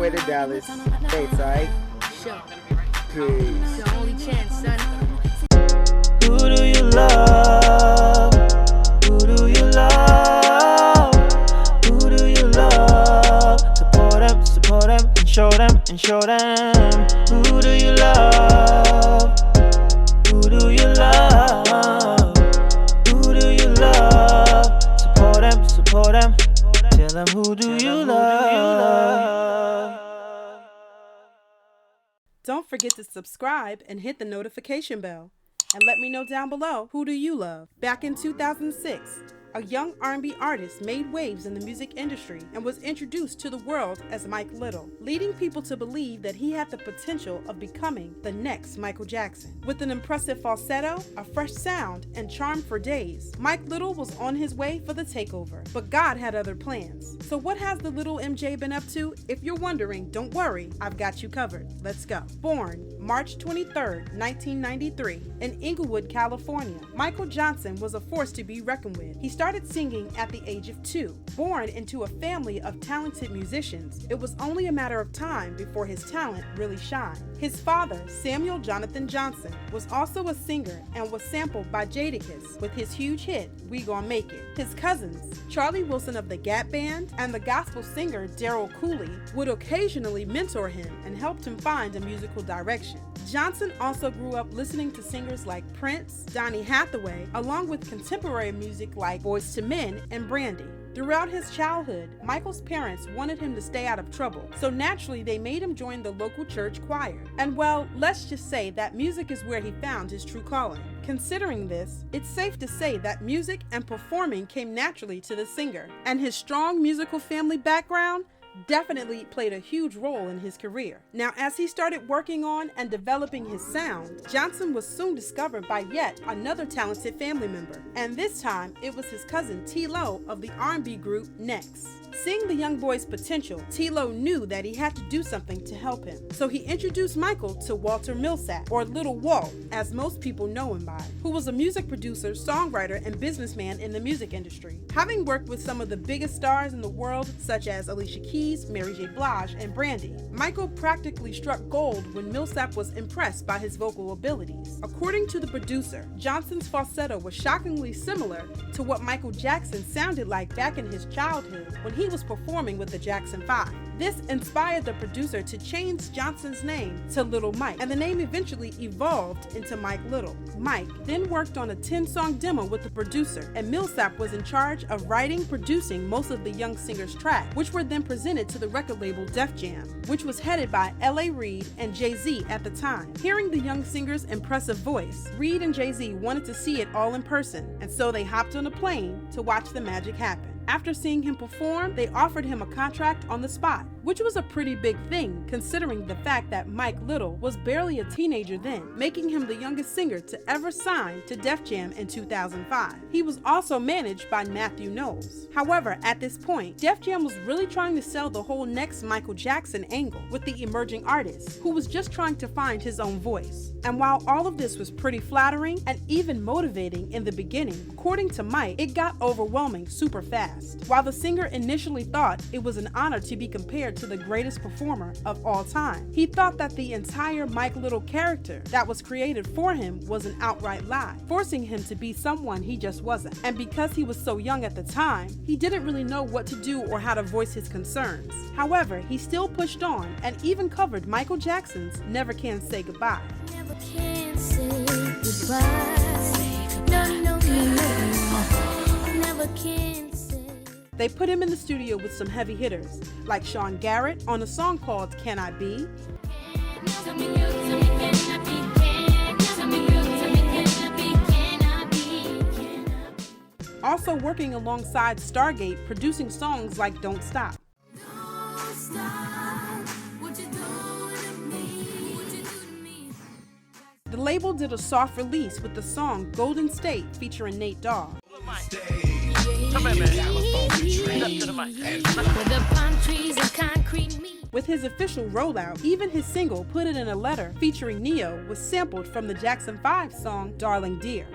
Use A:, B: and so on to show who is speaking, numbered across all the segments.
A: way to Dallas. Thanks, alright?
B: Sure.
A: Peace.
B: It's the only chance, son.
C: Who do you love? Who do you love? Who do you love? Support them, and show them, Who do you love? Who do you love? Who do you love? Support them, tell them who do you love?
D: Don't forget to subscribe and hit the notification bell. And let me know down below, who do you love? Back in 2006, a young R&B artist made waves in the music industry and was introduced to the world as Mike Little, leading people to believe that he had the potential of becoming the next Michael Jackson. With an impressive falsetto, a fresh sound, and charm for days, Mike Little was on his way for the takeover. But God had other plans. So what has the little MJ been up to? If you're wondering, don't worry, I've got you covered. Let's go. Born March 23rd, 1993, in Inglewood, California, Michael Johnson was a force to be reckoned with. He started singing at the age of 2. Born into a family of talented musicians, it was only a matter of time before his talent really shined. His father, Samuel Jonathan Johnson, was also a singer and was sampled by Jadakiss with his huge hit, We Gon' Make It. His cousins, Charlie Wilson of the Gap Band and the gospel singer Daryl Cooley, would occasionally mentor him and helped him find a musical direction. Johnson also grew up listening to singers like Prince, Donny Hathaway, along with contemporary music like Boyz II Men and Brandy. Throughout his childhood, Michael's parents wanted him to stay out of trouble, so naturally they made him join the local church choir. And well, let's just say that music is where he found his true calling. Considering this, it's safe to say that music and performing came naturally to the singer, and his strong musical family background definitely played a huge role in his career. Now, as he started working on and developing his sound, Johnson was soon discovered by yet another talented family member, and this time it was his cousin T-Lo of the R&B group Next. Seeing the young boy's potential, T-Lo knew that he had to do something to help him. So he introduced Michael to Walter Millsap, or Little Walt, as most people know him by, who was a music producer, songwriter, and businessman in the music industry. Having worked with some of the biggest stars in the world, such as Alicia Keys, Mary J. Blige, and Brandy, Michael practically struck gold when Millsap was impressed by his vocal abilities. According to the producer, Johnson's falsetto was shockingly similar to what Michael Jackson sounded like back in his childhood when he was performing with the Jackson 5. This inspired the producer to change Johnson's name to Little Mike, and the name eventually evolved into Mike Little. Mike then worked on a 10-song demo with the producer, and Millsap was in charge of writing, producing most of the young singer's tracks, which were then presented to the record label Def Jam, which was headed by L.A. Reid and Jay-Z at the time. Hearing the young singer's impressive voice, Reid and Jay-Z wanted to see it all in person, and so they hopped on a plane to watch the magic happen. After seeing him perform, they offered him a contract on the spot, which was a pretty big thing considering the fact that Mike Little was barely a teenager then, making him the youngest singer to ever sign to Def Jam in 2005. He was also managed by Matthew Knowles. However, at this point, Def Jam was really trying to sell the whole next Michael Jackson angle with the emerging artist, who was just trying to find his own voice. And while all of this was pretty flattering and even motivating in the beginning, according to Mike, it got overwhelming super fast. While the singer initially thought it was an honor to be compared to the greatest performer of all time, he thought that the entire Mike Little character that was created for him was an outright lie, forcing him to be someone he just wasn't. And because he was so young at the time, he didn't really know what to do or how to voice his concerns. However, he still pushed on and even covered Michael Jackson's Never Can Say Goodbye.
E: Never can say goodbye. No. Never can say.
D: They put him in the studio with some heavy hitters, like Sean Garrett on a song called Can I Be? Also working alongside Stargate, producing songs like Don't Stop. The label did a soft release with the song Golden State featuring Nate Dogg.
C: Come here, man. Up to the mic.
D: With his official rollout, even his single Put It in a Letter featuring Neo was sampled from the Jackson 5 song Darling Dear.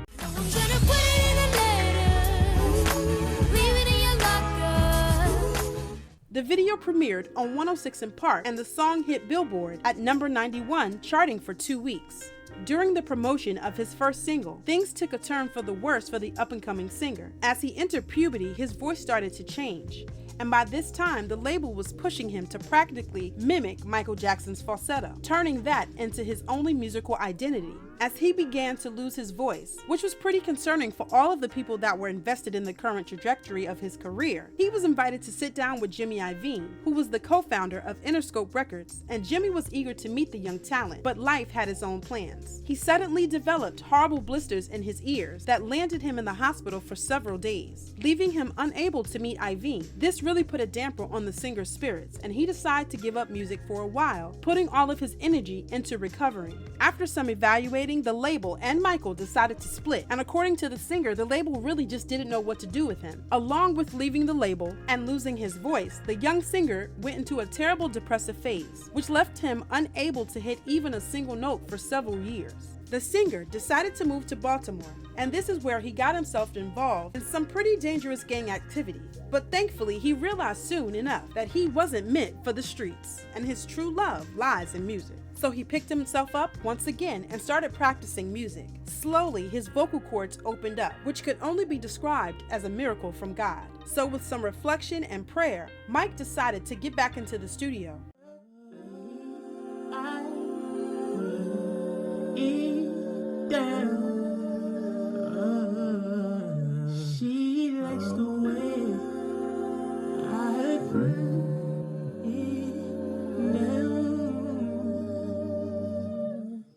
D: The video premiered on 106 in Park, and the song hit Billboard at number 91, charting for 2 weeks. During the promotion of his first single, things took a turn for the worse for the up-and-coming singer. As he entered puberty, his voice started to change, and by this time, the label was pushing him to practically mimic Michael Jackson's falsetto, turning that into his only musical identity. As he began to lose his voice, which was pretty concerning for all of the people that were invested in the current trajectory of his career, he was invited to sit down with Jimmy Iovine, who was the co-founder of Interscope Records, and Jimmy was eager to meet the young talent, but life had its own plans. He suddenly developed horrible blisters in his ears that landed him in the hospital for several days, leaving him unable to meet Iovine. This really put a damper on the singer's spirits, and he decided to give up music for a while, putting all of his energy into recovering. After some evaluating, the label and Michael decided to split, and according to the singer, the label really just didn't know what to do with him. Along with leaving the label and losing his voice, the young singer went into a terrible depressive phase, which left him unable to hit even a single note for several years. The singer decided to move to Baltimore, and this is where he got himself involved in some pretty dangerous gang activity. But thankfully, he realized soon enough that he wasn't meant for the streets, and his true love lies in music. So he picked himself up once again and started practicing music. Slowly, his vocal cords opened up, which could only be described as a miracle from God. So with some reflection and prayer, Mike decided to get back into the studio.
B: She likes the way I breathe.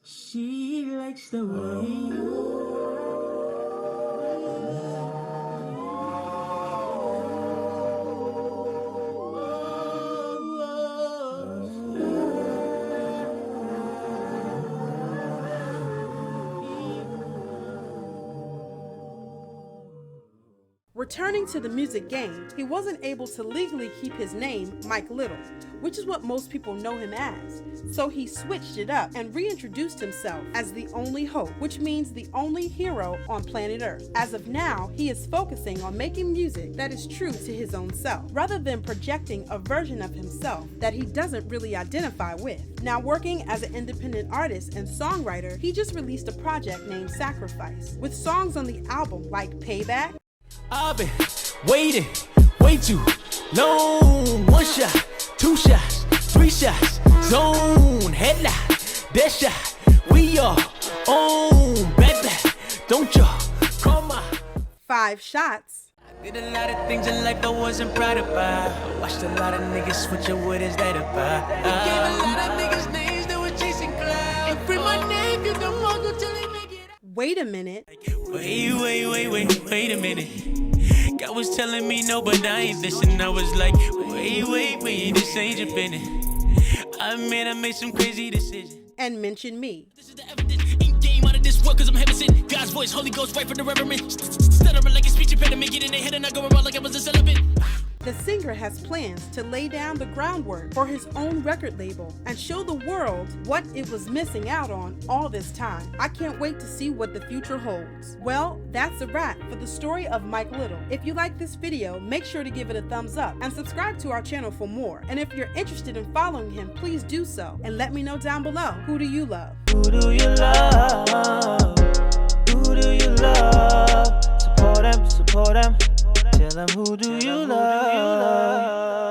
B: She likes the way.
D: Returning to the music game, he wasn't able to legally keep his name Mike Little, which is what most people know him as. So he switched it up and reintroduced himself as the Only Hope, which means the only hero on planet Earth. As of now, he is focusing on making music that is true to his own self, rather than projecting a version of himself that he doesn't really identify with. Now working as an independent artist and songwriter, he just released a project named Sacrifice, with songs on the album like Payback.
B: I've been waiting way too long. 1 shot, 2 shots, 3 shots, zone, headlight, that shot. We are on, back, don't y'all call my
D: 5 Shots.
B: I did a lot of things in life I wasn't proud about. I watched a lot of niggas switch up, what is that about? I gave a lot of niggas names that were chasing clouds. And free my name, you can walk until they make it.
D: Wait a minute.
B: Wait a minute. God was telling me no, but I ain't listening. I was like, wait, this ain't your business. I made some crazy decisions.
D: And mention me.
B: This is the evidence. Ain't game out of this world, cause I'm heaven sent. God's voice, Holy Ghost, right from the reverend. Stuttering like a speech impediment, get in their head and I go around like I was a celibate.
D: The singer has plans to lay down the groundwork for his own record label and show the world what it was missing out on all this time. I can't wait to see what the future holds. Well, that's a wrap for the story of Mike Little. If you like this video, make sure to give it a thumbs up and subscribe to our channel for more. And if you're interested in following him, please do so. And let me know down below, who do you love?
B: Who do you love? Who do you love? Support them. Tell them, who do you love?